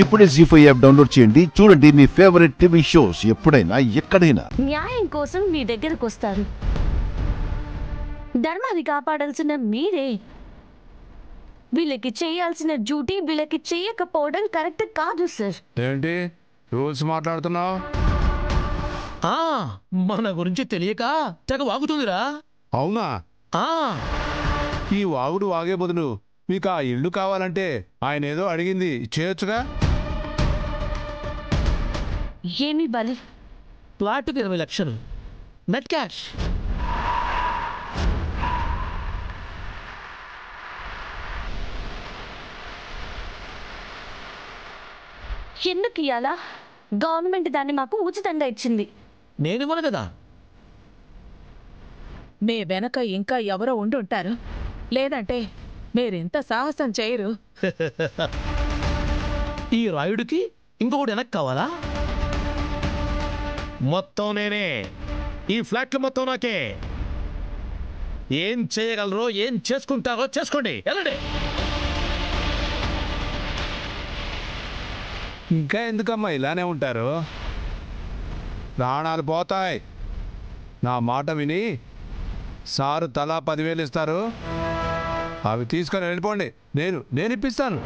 ఇప్పుడే జీ5 app download చేయండి. చూడండి మీ ఫేవరెట్ టీవీ షోస్ ఎప్పుడైనా ఎక్కడైనా. న్యాయం కోసం మీ దగ్గరకు వస్తారు. ధర్మాన్ని కాపాడాల్సిన మీరే. వీళ్ళకి చేయాల్సిన డ్యూటీ వీళ్ళకి చేయకపోవడం కరెక్ట్ కాదు సార్. ఏంటి రూల్స్ మాట్లాడుతున్నావు? మన గురించి తెలియక తెగ వాగుతుందిరా. అవునా? ఈ వాగుడు వాగే బదులు మీకు ఆ ఇల్లు కావాలంటే ఆయన ఏదో అడిగింది చేయొచ్చుగా. ఏమి బలి? ప్లాట్కి 20 లక్షలు నెట్ క్యాష్. ఎందుకు ఇయ్యాలా? గవర్నమెంట్ దాన్ని మాకు ఉచితంగా ఇచ్చింది. నేను ఇవ్వను కదా. మే వెనక ఇంకా ఎవరో ఉండుంటారు, లేదంటే మీరింత సాహసం చేయరు. ఈ రాయుడికి ఇంకొకటి వెనక్కి కావాలా? మొత్తం నేనే. ఈ ఫ్లాట్లు మొత్తం నాకే. ఏం చేయగలరో ఏం చేసుకుంటారో చేసుకోండి, వెళ్ళండి. ఇంకా ఎందుకమ్మా ఇలానే ఉంటారు? ప్రాణాలు పోతాయి. నా మాట విని సారు తలా 10,000 ఇస్తారు. అవి తీసుకొని వెళ్ళిపోండి. నేను ఇప్పిస్తాను.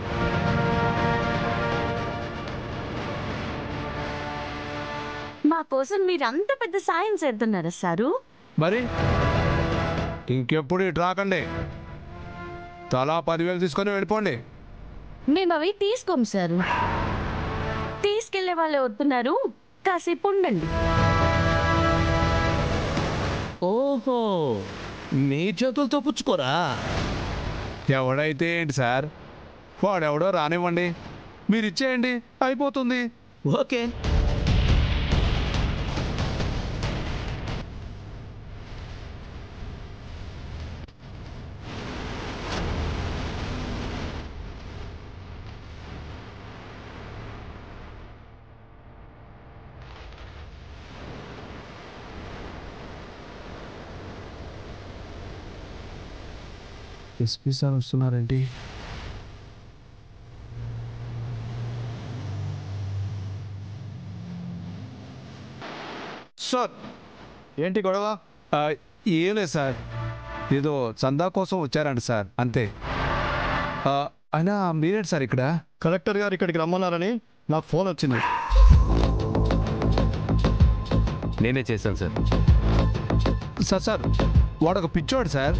మా కోసం మీరు అంత పెద్ద సాయం చేస్తున్నారా సారు? మరి ఇంకెప్పుడు ఇటు రాకండి. తలా 10,000 తీసుకొని వెళ్ళిపోండి. మేము అవి తీసుకోం సారు. తీసుకెళ్లే వాళ్ళే వస్తున్నారు, కాసేపు ఉండండి. ఓహో, నీ చేతులతో పుచ్చుకోరా? ఎవడైతే ఏంటి సార్, వాడెవడో రానివ్వండి, మీరు ఇచ్చేయండి, అయిపోతుంది. ఓకే. ఎస్పీ సార్ వస్తున్నారేంటి? సార్ ఏంటి గొడవ? ఏం లేదు సార్, ఏదో చందా కోసం వచ్చారంట సార్, అంతే. అయినా మీరేంటి సార్ ఇక్కడ? కలెక్టర్ గారు ఇక్కడికి రమ్మన్నారని నాకు ఫోన్ వచ్చింది. నేనే చేశాను సార్. సార్ వాడొక పిచ్చోడు సార్,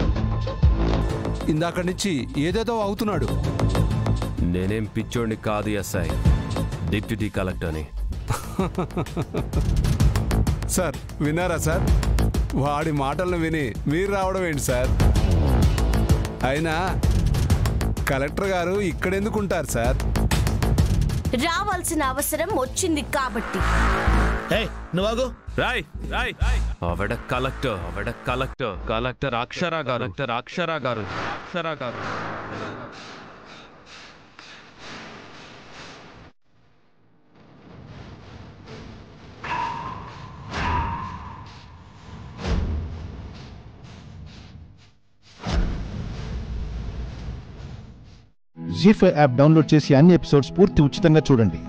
ఇందాక నుంచి ఏదేదో అవుతున్నాడు. నేనేం పిచ్చోడిని కాదు ఎస్ఐ, డిప్యూటీ కలెక్టర్ని. సార్ విన్నారా సార్, వాడి మాటలను విని మీరు రావడం ఏంటి సార్? అయినా కలెక్టర్ గారు ఇక్కడెందుకుంటారు సార్? రావాల్సిన అవసరం వచ్చింది కాబట్టి. నువ్వు రాయ్ రాయ్ ఆవిడ కలెక్టర్ అక్షరా గారు. జీ5 యాప్ డౌన్లోడ్ చేసి అన్ని ఎపిసోడ్స్ పూర్తి ఉచితంగా చూడండి.